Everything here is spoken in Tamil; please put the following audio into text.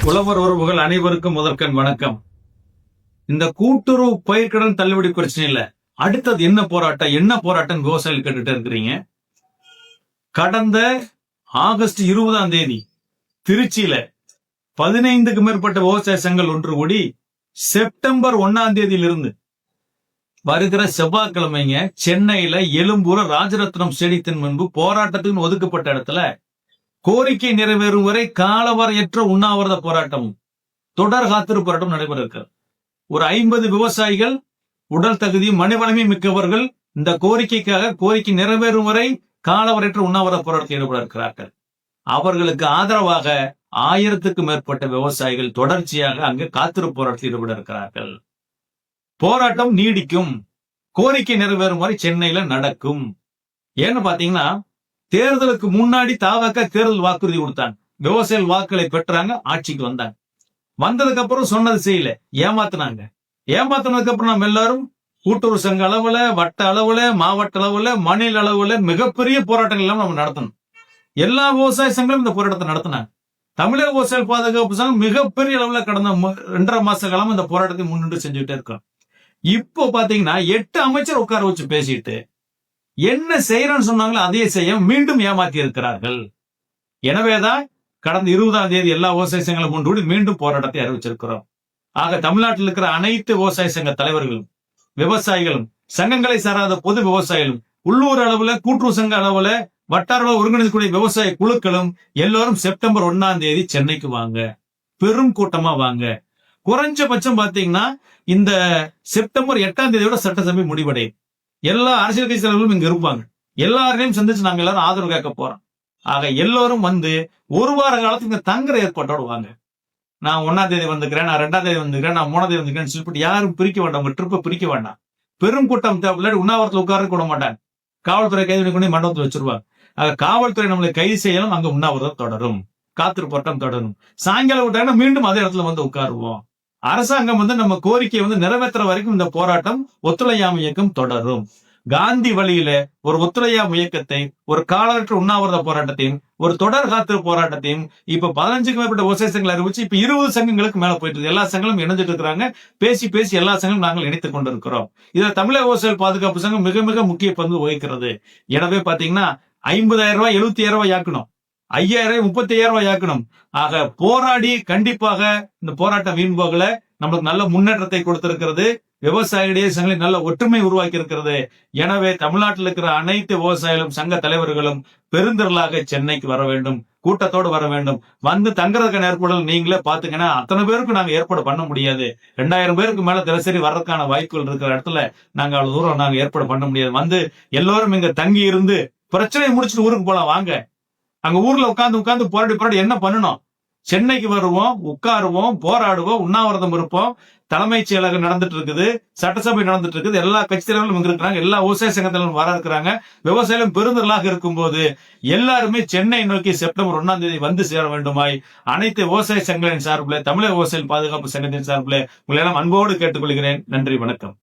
உழவர் உறவுகள் அனைவருக்கும் முதற்கண் வணக்கம். இந்த கூட்டுறவு பயிர்க்கடன் தள்ளுபடி பிரச்சனை இல்ல, அடுத்தது என்ன போராட்டம் விவசாயிகள் கேட்டுட்டு இருக்கிறீங்க. கடந்த ஆகஸ்ட் 20ஆம் தேதி திருச்சியில 15க்கு மேற்பட்ட விவசாய சங்கங்கள் ஒன்று கூடி செப்டம்பர் 1ஆம் தேதியிலிருந்து வருகிற செவ்வாய்க்கிழமைங்க சென்னையில எழும்பூர் ராஜரத்னம் ஸ்டேடியத்தின் முன்பு போராட்டத்துக்கு ஒதுக்கப்பட்ட இடத்துல கோரிக்கை நிறைவேறும் வரை காலவரையற்ற உண்ணாவிரத போராட்டமும் தொடர் காத்திருப்பு போராட்டம் நடைபெற இருக்கிறது. ஒரு 50 விவசாயிகள் உடல் தகுதி மனிதவளமே மிக்கவர்கள் இந்த கோரிக்கை நிறைவேறும் வரை காலவரையற்ற உண்ணாவிரத போராட்டத்தில் ஈடுபட இருக்கிறார்கள். அவர்களுக்கு ஆதரவாக 1000க்கும் மேற்பட்ட விவசாயிகள் தொடர்ச்சியாக அங்கு காத்திருப்பு போராட்டத்தில் ஈடுபட இருக்கிறார்கள். போராட்டம் நீடிக்கும், கோரிக்கை நிறைவேறும் வரை சென்னையில நடக்கும். ஏன்னு பாத்தீங்கன்னா, தேர்தலுக்கு முன்னாடி தாவக தேர்தல் வாக்குறுதி கொடுத்தாங்க, விவசாயிகள் வாக்குகளை பெற்றாங்க, ஆட்சிக்கு வந்தாங்க. வந்ததுக்கு அப்புறம் சொன்னது செய்யல, ஏமாத்தினாங்க. ஏமாத்தினதுக்கு அப்புறம் நம்ம எல்லாரும் கூட்டுறவு சங்க அளவுல, வட்ட அளவுல, மாவட்ட அளவுல, மாநில அளவுல மிகப்பெரிய போராட்டங்கள் எல்லாம் நம்ம நடத்தணும். எல்லா விவசாய சங்கங்களும் இந்த போராட்டத்தை நடத்தினாங்க. தமிழக விவசாய பாதுகாப்பு சங்கம் மிகப்பெரிய அளவுல கடந்த 2.5 மாச காலமா இந்த போராட்டத்தை முன்னின்று செஞ்சுட்டே இருக்கோம். இப்போ பாத்தீங்கன்னா 8 அமைச்சர் உட்கார வச்சு பேசிட்டு என்ன செய்யறன்னு சொன்னாங்களோ அதையே செய்ய மீண்டும் ஏமாத்தி இருக்கிறார்கள். எனவேதான் கடந்த 20ஆம் தேதி எல்லா விவசாய சங்கங்களும் கொண்டு மீண்டும் போராட்டத்தை அறிவிச்சிருக்கிறோம். ஆக தமிழ்நாட்டில் இருக்கிற அனைத்து விவசாய சங்க தலைவர்களும் விவசாயிகளும் சங்கங்களை சாராத பொது விவசாயிகளும் உள்ளூர் அளவுல கூட்டுறவு சங்க அளவுல வட்டார ஒருங்கிணைக்கக்கூடிய விவசாய குழுக்களும் எல்லாரும் செப்டம்பர் 1ஆம் தேதி சென்னைக்கு வாங்க, பெரும் கூட்டமா வாங்க. குறைஞ்சபட்சம் பாத்தீங்கன்னா இந்த செப்டம்பர் 8ஆம் தேதியோட சட்டசபை முடிவடையும். எல்லா அரசியல் கட்சி தலைவர்களும் இங்க இருப்பாங்க. எல்லாரையும் சந்திச்சு நாங்க எல்லாரும் ஆதரவு கேட்க போறோம். ஆக எல்லோரும் வந்து ஒரு வார காலத்துக்கு இங்க தங்குற ஏற்பாட்டோடு வாங்க. நான் 1ஆம் தேதி வந்துக்கிறேன், நான் 2ஆம் தேதி வந்துக்கிறேன், நான் 3ஆம் தேதி வந்துக்கிறேன் சொல்லிட்டு யாரும் பிரிக்க வேண்டாம், உங்க ட்ரிப்பை பிரிக்க வேண்டாம். பெரும் கூட்டம் தேவையில்லை, உண்ணாவிரத்தில் உட்கார கூட மாட்டாங்க. காவல்துறை கைது பண்ணி மண்டபத்தில் வச்சிருவாங்க. ஆக காவல்துறை நம்மளை கைது செய்யலாம், அங்க உண்ணாவிரதம் தொடரும், காத்திருப்பு போராட்டம் தொடரும். சாயங்காலம் விட்டாங்கன்னா மீண்டும் அதே இடத்துல வந்து உட்காருவோம். அரசாங்கம் வந்து நம்ம கோரிக்கையை வந்து நிறைவேற்ற வரைக்கும் இந்த போராட்டம் ஒத்துழையாமை இயக்கம் தொடரும். காந்தி வழியில ஒரு ஒத்துழையாமை இயக்கத்தை, ஒரு காலவற்ற உண்ணாவிரத போராட்டத்தையும், ஒரு தொடர் காத்திருப்பு போராட்டத்தையும் இப்ப 15க்கும் மேற்பட்ட விவசாய சங்கங்கள் அறிவிச்சு இப்ப 20 சங்கங்களுக்கு மேல போயிட்டு இருக்கு. எல்லா சங்கங்களும் இணைஞ்சிட்டு இருக்கிறாங்க. பேசி எல்லா சங்கங்களும் நாங்கள் இணைத்துக் கொண்டிருக்கிறோம். இதுல தமிழக விவசாய பாதுகாப்பு சங்கம் மிக மிக முக்கிய பங்கு வகிக்கிறது. எனவே பாத்தீங்கன்னா 50,000 ரூபாய் 70,000 ரூபாய் ஆக்கணும், 5,000 35,000 ரூபாய் ஆக்கணும். ஆக போராடி கண்டிப்பாக இந்த போராட்டம் வீண் போகல, நம்மளுக்கு நல்ல முன்னேற்றத்தை கொடுத்திருக்கிறது. விவசாயிகளுடைய சங்கங்களை நல்ல ஒற்றுமை உருவாக்கி இருக்கிறது. எனவே தமிழ்நாட்டில் இருக்கிற அனைத்து விவசாயிகளும் சங்க தலைவர்களும் பெருந்திரளாக சென்னைக்கு வர வேண்டும், கூட்டத்தோடு வர வேண்டும். வந்து தங்குறதுக்கான ஏற்பாடுகள் நீங்களே பாத்துங்கன்னா, அத்தனை பேருக்கு நாங்க ஏற்பாடு பண்ண முடியாது. 2000 பேருக்கு மேல தினசரி வர்றதுக்கான வாய்ப்புகள் இருக்கிற இடத்துல நாங்க அவ்வளவு தூரம் நாங்க ஏற்பாடு பண்ண முடியாது. வந்து எல்லோரும் இங்க தங்கி இருந்து பிரச்சனையை முடிச்சுட்டு ஊருக்கு போலாம் வாங்க. அங்க ஊர்ல உட்கார்ந்து போராடி என்ன பண்ணணும்? சென்னைக்கு வருவோம், உட்காருவோம், போராடுவோம், உண்ணாவிரதம் இருப்போம். தலைமைச் செயலகம் நடந்துட்டு இருக்குது, சட்டசபை நடந்துட்டு இருக்குது, எல்லா கட்சி தலைவர்களும் இங்க இருக்கிறாங்க, எல்லா விவசாய சங்கத்திலும் வர இருக்கிறாங்க. விவசாயிகளும் பெருந்தலாக இருக்கும் போது எல்லாருமே சென்னை நோக்கி செப்டம்பர் 1ஆம் தேதி வந்து சேர வேண்டுமாய் அனைத்து விவசாய சங்கங்களின் சார்பில், தமிழக விவசாய பாதுகாப்பு சங்கத்தின் சார்பில் உங்களை எல்லாம் அன்போடு கேட்டுக்கொள்கிறேன். நன்றி, வணக்கம்.